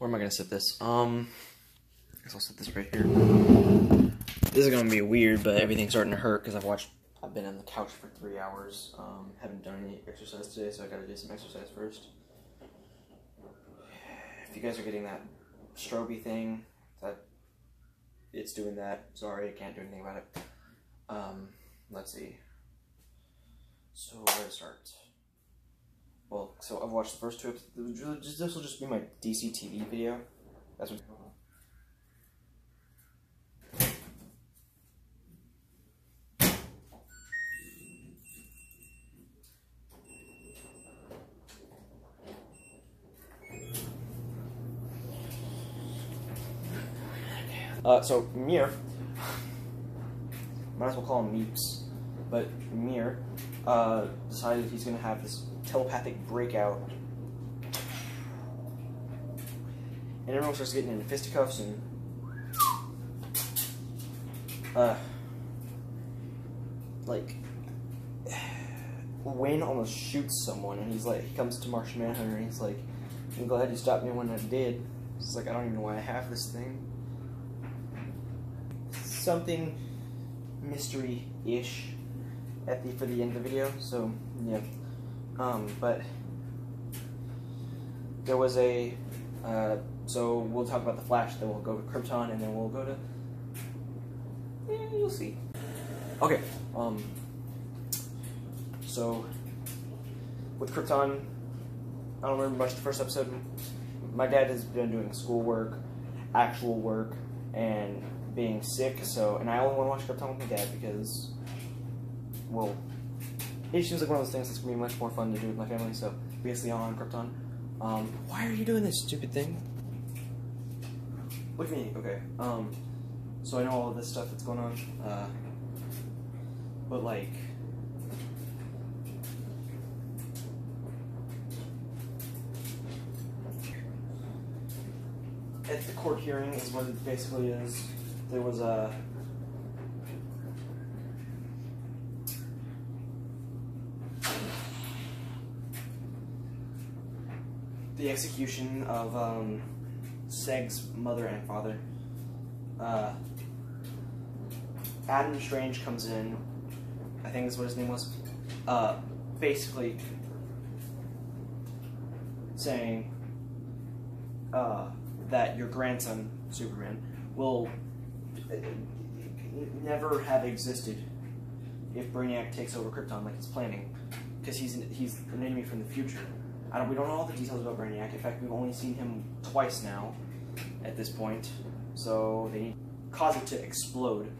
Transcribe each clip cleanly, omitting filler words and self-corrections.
Where am I gonna sit this? I guess I'll sit this right here. This is gonna be weird, but everything's starting to hurt because I've been on the couch for 3 hours. Haven't done any exercise today, so I gotta do some exercise first. If you guys are getting that strobe thing, it's doing that. Sorry, I can't do anything about it. Let's see. So where to start? Well, so I've watched the first 2 episodes. This will just be my DC TV video. That's what. So Mir, might as well call him Meeps, but Mir decided he's gonna have this telepathic breakout, and everyone starts getting into fisticuffs and like Wayne almost shoots someone, and he's like, he comes to Martian Manhunter and he's like, I'm glad you stopped me when I did. It's like, I don't even know why I have this thing. Something mystery-ish for the end of the video, so yeah. But there was a so we'll talk about the Flash, then we'll go to Krypton, and then we'll go to you'll see. Okay, so with Krypton, I don't remember much the first episode. My dad has been doing schoolwork, actual work, and being sick, and I only want to watch Krypton with my dad because, well, it seems like one of those things that's going to be much more fun to do with my family, so basically on Krypton. Why are you doing this stupid thing? Look at me, okay. So I know all of this stuff that's going on, but like, at the court hearing is what it basically is. There was the execution of Seg's mother and father. Adam Strange comes in, I think that's what his name was, basically saying that your grandson, Superman, will never have existed if Brainiac takes over Krypton like he's planning, because he's an enemy from the future. We don't know all the details about Brainiac. In fact, we've only seen him twice now at this point, so they need to cause it to explode.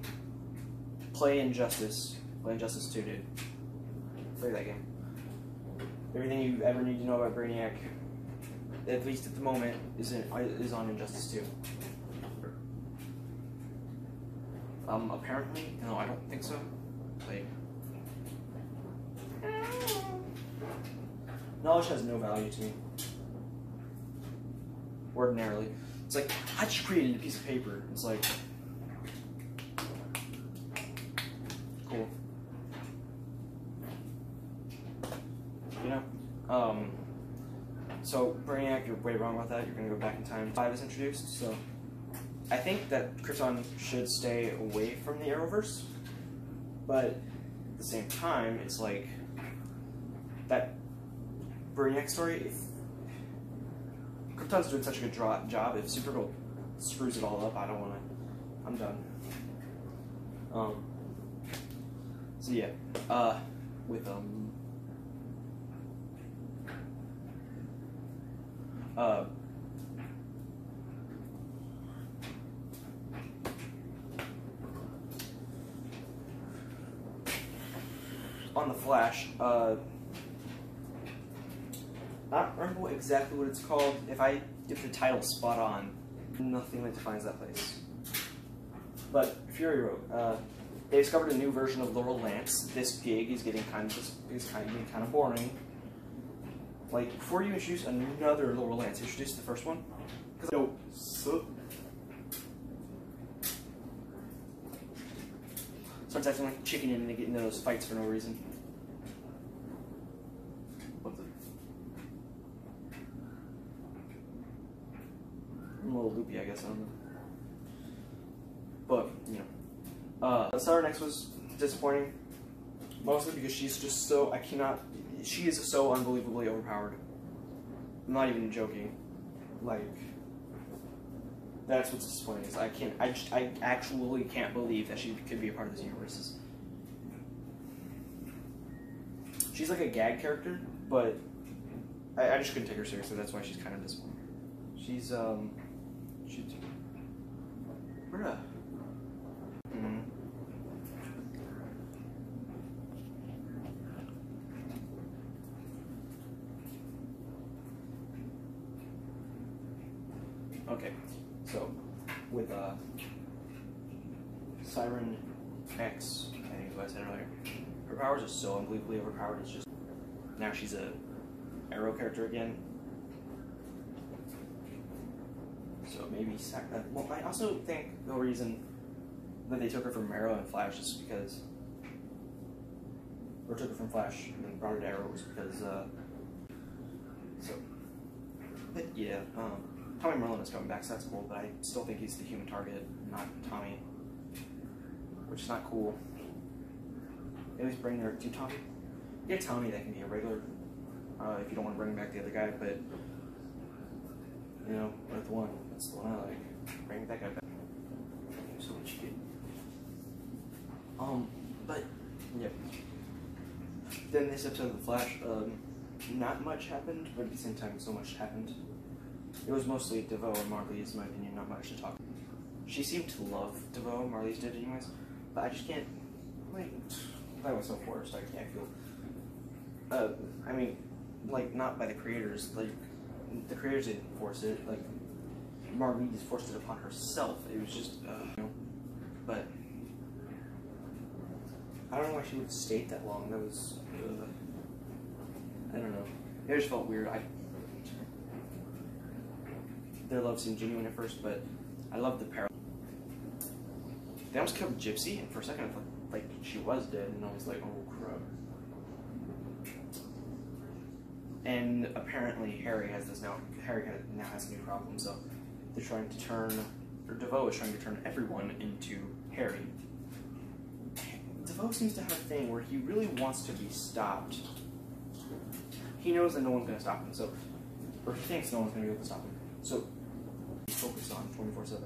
Play Injustice 2, dude. Play that game. Everything you ever need to know about Brainiac, at least at the moment, is on Injustice 2. Apparently, no, I don't think so. Like, knowledge has no value to me. Ordinarily. It's like, I just created a piece of paper. It's like, cool. You know? So, Brainiac, you're way wrong about that. You're gonna go back in time. 5 is introduced, so I think that Krypton should stay away from the Arrowverse, but at the same time, it's like, that Brainiac story, if Krypton's doing such a good job, if Supergirl screws it all up, I don't want to, I'm done. So yeah, with, on the Flash, I don't remember exactly what it's called. If I get the title spot on, nothing that defines that place. But Fury Road, they discovered a new version of Laurel Lance. This gig is getting kind of boring. Like, before you introduce another Laurel Lance, introduce the first one. No, starts acting like a chicken and they get into those fights for no reason. What the? I'm a little loopy, I guess. I don't know. But, you know. Sarah Next was disappointing. Mostly because she's just so, she is so unbelievably overpowered. I'm not even joking. Like, that's what's disappointing, is I actually can't believe that she could be a part of this universe. She's like a gag character, but I just couldn't take her seriously. That's why she's kind of disappointing. She's bruh. Okay, so with Siren X, I think is what I said earlier, her powers are so unbelievably overpowered. It's just now she's a Arrow character again. So maybe well, I also think the reason that they took her from Arrow and Flash is because, or took her from Flash and then brought her to Arrow was because so. But yeah, Tommy Merlin is coming back, so that's cool, but I still think he's the human target, not Tommy. Which is not cool. At least bring her to Tommy. Get Tommy that can be a regular, if you don't want to bring back the other guy, but, you know, that's the one I like. Bring that guy back. So much good. But, yeah. Then this episode of The Flash, not much happened, but at the same time, so much happened. It was mostly DeVoe and Marlies, in my opinion, not much to talk about. She seemed to love DeVoe, Marlies did anyways, but I just can't, like, that was so forced, I can't feel, I mean, like, not by the creators, like, the creators didn't force it, like, Marlies forced it upon herself, it was just, you know, but, I don't know why she would stay that long, that was, I don't know, it just felt weird. Their love seemed genuine at first, but I loved the parallel. They almost killed Gypsy, and for a second I thought like she was dead, and I was like, oh crap. And apparently Harry has this now. Harry now has a new problem, so they're trying to turn, or DeVoe is trying to turn everyone into Harry. DeVoe seems to have a thing where he really wants to be stopped. He knows that no one's going to stop him, so, or he thinks no one's going to be able to stop him. So he's focused on 24/7.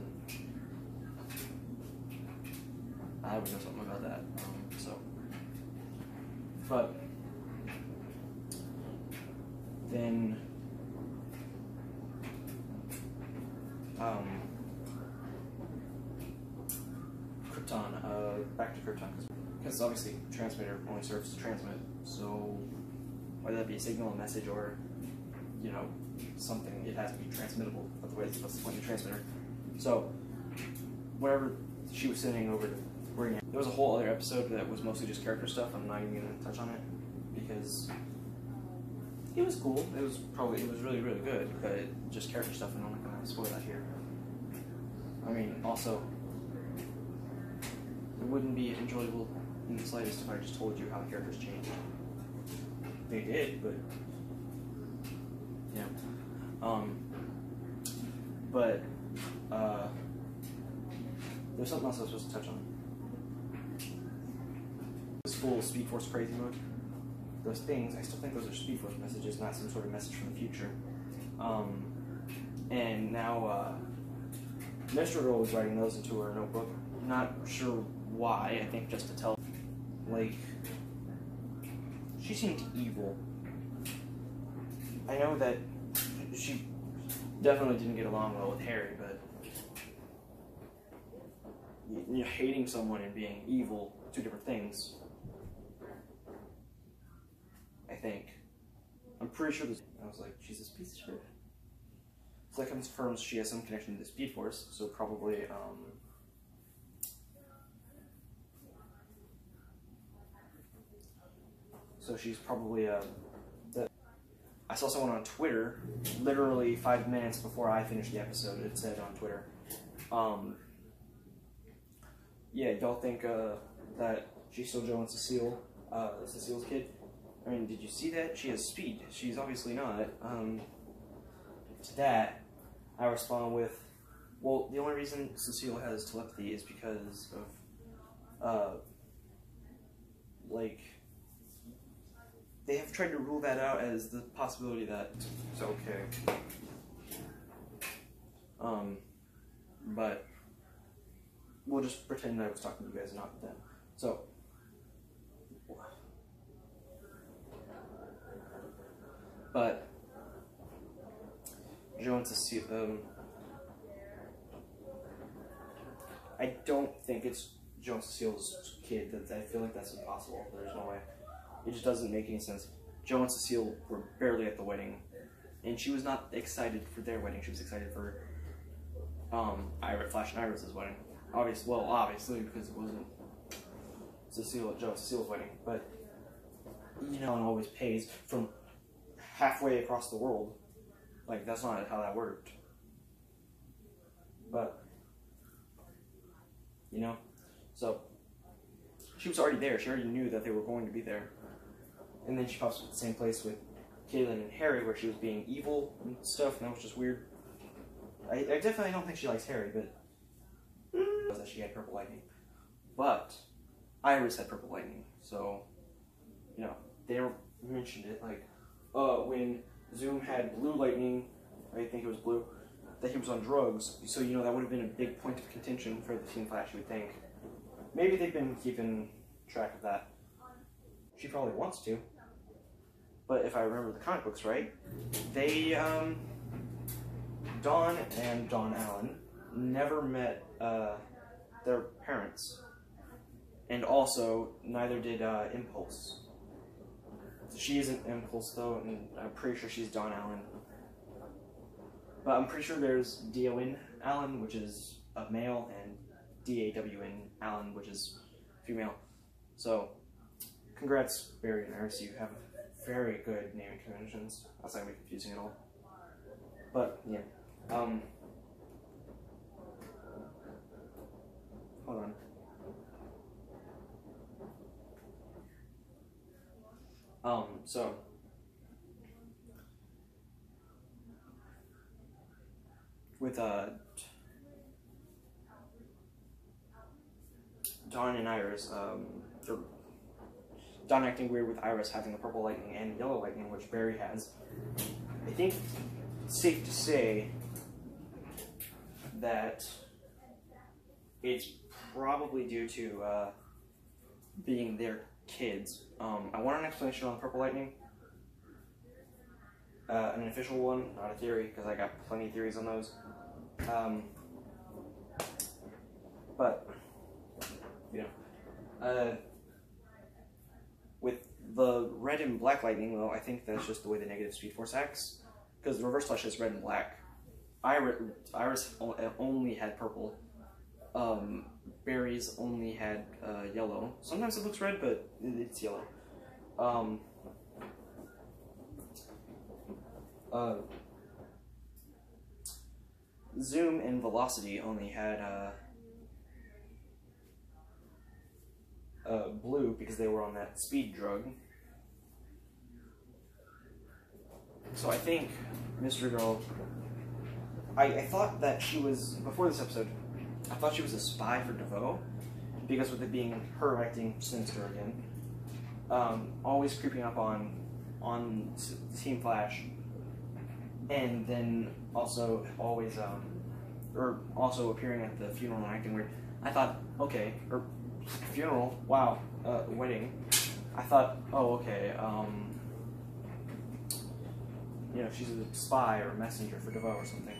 I would know something about that. But then Krypton. Back to Krypton, because obviously transmitter only serves to transmit. So whether that be a signal, a message, or you know something, it has to be transmittable. Otherwise, what's the point of the transmitter? So whenever she was sending over to Brainiac, there was a whole other episode that was mostly just character stuff. I'm not even going to touch on it because it was cool. It was really, really good, but just character stuff, and I'm not going to spoil that here. I mean, also, it wouldn't be enjoyable in the slightest if I just told you how the characters changed. They did, but yeah. But there's something else I was supposed to touch on. This full Speed Force crazy mode. Those things, I still think those are Speed Force messages, not some sort of message from the future. And now Mr. Girl was writing those into her notebook. Not sure why. I think just to tell, like, she seemed evil. I know that she definitely didn't get along well with Harry, but you know, hating someone and being evil, two different things. I think. I'm pretty sure this. I was like, she's this piece of shit. So that confirms she has some connection to the Speed Force, so probably, so she's probably, I saw someone on Twitter, literally 5 minutes before I finished the episode, it said on Twitter, yeah, y'all think, that she's still Joe and Cecile, Cecile's kid? I mean, did you see that? She has speed. She's obviously not. To that, I respond with, Well, the only reason Cecile has telepathy is because of, like, they have tried to rule that out as the possibility that it's okay. But we'll just pretend I was talking to you guys, not them. So, but Jo and Cecile, I don't think it's Jo and Cecile's kid. I feel like that's impossible. There's no way. It just doesn't make any sense. Jo and Cecile were barely at the wedding, and she was not excited for their wedding. She was excited for Flash and Iris' wedding. Obviously, because it wasn't Jo and Cecile's wedding. But you know, Alan always pays from halfway across the world. Like, that's not how that worked. But you know, so she was already there. She already knew that they were going to be there. And then she pops up at the same place with Caitlin and Harry, where she was being evil and stuff, and that was just weird. I definitely don't think she likes Harry, but that she had purple lightning. But Iris had purple lightning, so you know, they never mentioned it. Like when Zoom had blue lightning, I think it was blue, that he was on drugs. So you know, that would have been a big point of contention for the Team Flash, you would think. Maybe they've been keeping track of that. She probably wants to. But if I remember the comic books right, they, Dawn and Dawn Allen never met their parents. And also, neither did Impulse. She isn't Impulse, though, and I'm pretty sure she's Dawn Allen. But I'm pretty sure there's D-O-N Allen, which is a male, and D-A-W-N Allen, which is female. So, congrats, Barry and Iris. You have very good naming conventions. That's not going to be confusing at all. But, yeah. Hold on. So, with, Dawn and Iris, Dawn acting weird with Iris having the purple lightning and yellow lightning, which Barry has. I think it's safe to say that it's probably due to being their kids. I want an explanation on the purple lightning. An official one, not a theory, because I got plenty of theories on those. But, you know, with the red and black lightning, though, I think that's just the way the negative Speed Force acts. Because the Reverse Flash is red and black. Iris only had purple. Barry's only had yellow. Sometimes it looks red, but it's yellow. Zoom and Velocity only had blue because they were on that speed drug. So I think Mystery Girl, I thought that she was, before this episode, I thought she was a spy for DeVoe, because with it being her acting sinister again, always creeping up on Team Flash, and then also always, or also appearing at the funeral and acting weird. I thought, okay, or funeral, wow, wedding. I thought, oh, okay, you know, she's a spy or a messenger for DeVoe or something.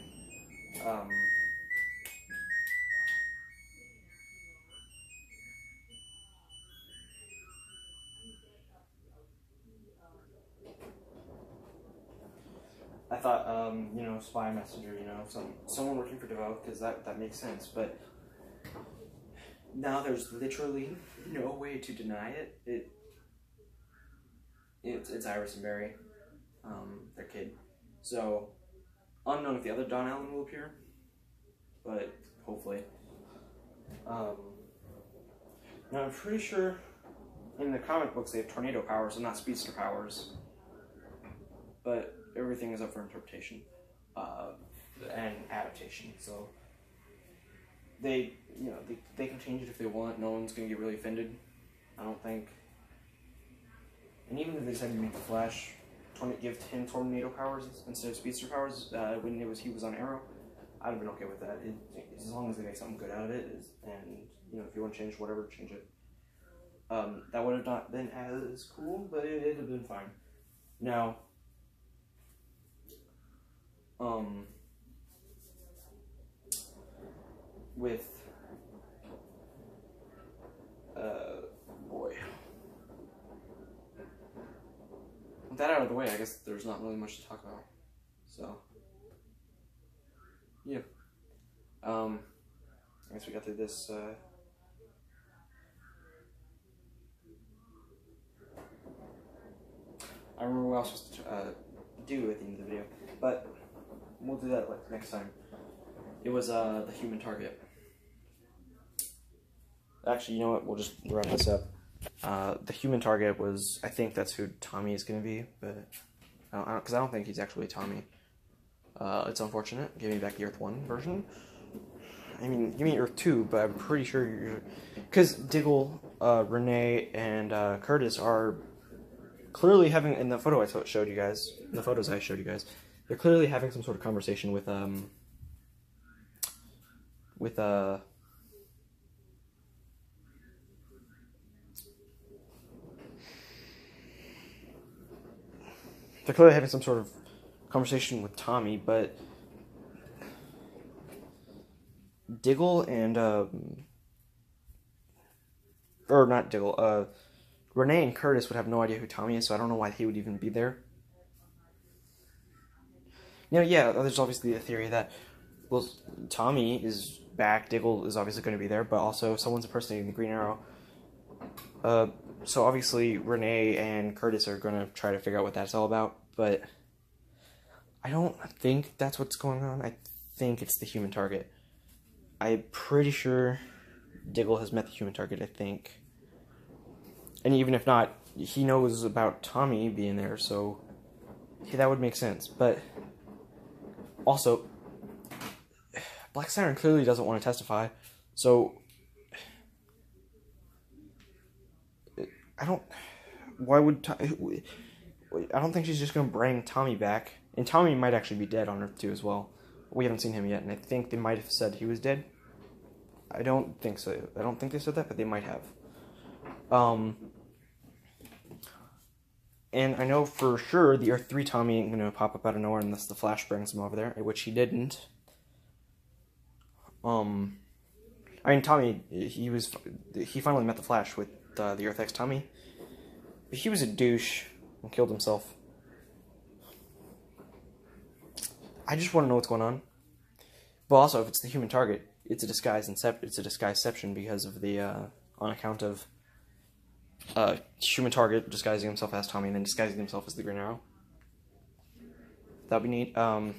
I thought, you know, spy messenger, you know, someone working for DeVoe, because that makes sense, but now there's literally no way to deny it. It's Iris and Barry, their kid. So, unknown if the other Dawn Allen will appear, but hopefully. Now I'm pretty sure in the comic books they have tornado powers and not speedster powers, but everything is up for interpretation and adaptation. So they they can change it if they want. No one's gonna get really offended, I don't think. And even if they decided to make the Flash, give him tornado powers instead of speedster powers when he was on Arrow, I'd have been okay with that. As long as they make something good out of it, and if you want to change whatever, change it. That would have not been as cool, but it'd have been fine. Now, with boy. With that out of the way, I guess there's not really much to talk about. So, yeah. I guess we got through this. I remember what I was supposed to do at the end of the video, but we'll do that next time. It was the human target. Actually, you know what? We'll just wrap this up. The human target was, I think that's who Tommy is going to be, but because I don't think he's actually Tommy. It's unfortunate. Give me back the Earth 1 version. I mean, give me Earth 2, but I'm pretty sure you're... Because Diggle, Renee, and Curtis are clearly having, in the photo I showed you guys, in the photos I showed you guys, they're clearly having some sort of conversation with they're clearly having some sort of conversation with Tommy, but Diggle and, or not Diggle, Renee and Curtis would have no idea who Tommy is, so I don't know why he would even be there. Yeah, there's obviously a theory that, well, Tommy is back, Diggle is obviously going to be there, but also someone's impersonating the Green Arrow. So obviously Renee and Curtis are going to try to figure out what that's all about, but I don't think that's what's going on. I think it's the human target. I'm pretty sure Diggle has met the human target, I think. And even if not, he knows about Tommy being there, so that would make sense. But also, Black Siren clearly doesn't want to testify, so I don't think she's just going to bring Tommy back. And Tommy might actually be dead on Earth 2 as well. We haven't seen him yet, and I think they might have said he was dead. I don't think so. I don't think they said that, but they might have. And I know for sure the Earth 3 Tommy ain't going to pop up out of nowhere unless the Flash brings him over there, which he didn't. I mean, Tommy, he finally met the Flash with the Earth X Tommy. But he was a douche and killed himself. I just want to know what's going on. But also, if it's the human target, it's a disguiseception because of the on account of human target disguising himself as Tommy and then disguising himself as the Green Arrow. That'd be neat. I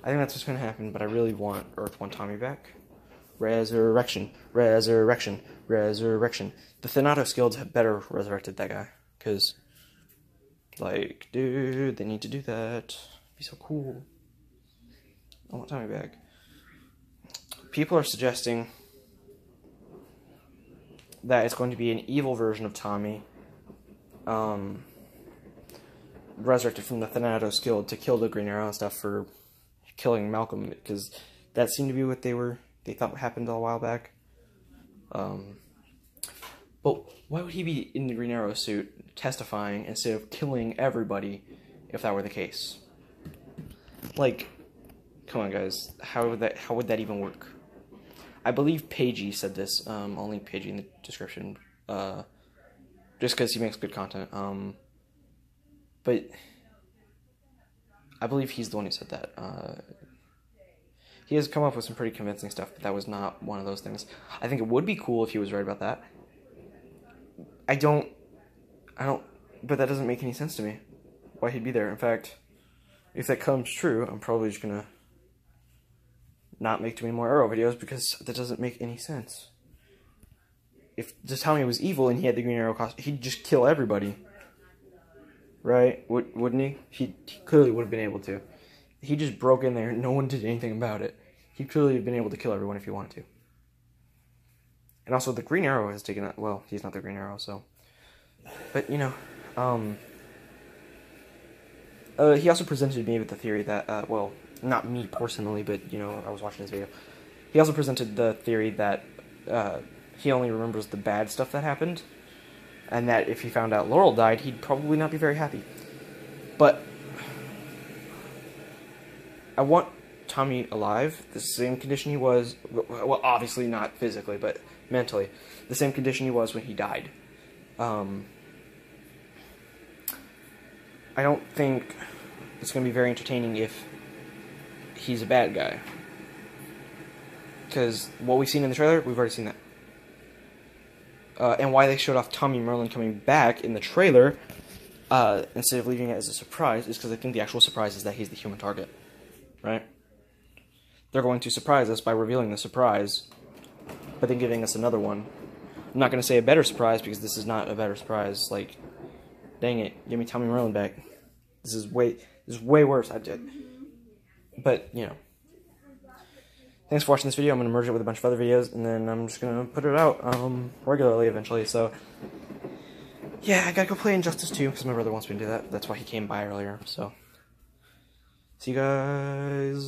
think that's what's going to happen, but I really want Earth 1 Tommy back. Resurrection. Resurrection. Resurrection. The Thanatos Guilds had better resurrected that guy. Because, like, dude, they need to do that. It'd be so cool. I want Tommy back. People are suggesting that it's going to be an evil version of Tommy, resurrected from the Thanatos Guild to kill the Green Arrow and stuff for killing Malcolm, because that seemed to be what they thought happened a while back. But why would he be in the Green Arrow suit testifying instead of killing everybody if that were the case? Like, come on guys, how would that even work? I believe Pagey said this, I'll link Pagey in the description, just because he makes good content, but I believe he's the one who said that. He has come up with some pretty convincing stuff, but that was not one of those things. I think it would be cool if he was right about that. I don't, but that doesn't make any sense to me, why he'd be there. In fact, if that comes true, I'm probably just gonna not make too many more Arrow videos, because that doesn't make any sense. If just Tommy was evil and he had the Green Arrow costume, he'd just kill everybody. Right? Wouldn't he? He clearly would have been able to. He just broke in there and no one did anything about it. He'd clearly have been able to kill everyone if he wanted to. And also, the Green Arrow has taken that. Well, he's not the Green Arrow, so. But, you know, he also presented me with the theory that, well, not me personally, but, you know, I was watching his video. He also presented the theory that he only remembers the bad stuff that happened, and that if he found out Laurel died, he'd probably not be very happy. But I want Tommy alive, the same condition he was, well, obviously not physically, but mentally, the same condition he was when he died. I don't think it's going to be very entertaining if he's a bad guy. Because what we've seen in the trailer, we've already seen that. And why they showed off Tommy Merlin coming back in the trailer, instead of leaving it as a surprise, is because I think the actual surprise is that he's the human target. Right? They're going to surprise us by revealing the surprise, but then giving us another one. I'm not going to say a better surprise, because this is not a better surprise. Like, dang it, give me Tommy Merlin back. This is way worse. But, you know. Thanks for watching this video. I'm going to merge it with a bunch of other videos, and then I'm just going to put it out regularly eventually. So, yeah, I gotta go play Injustice 2, because my brother wants me to do that. That's why he came by earlier. So, see you guys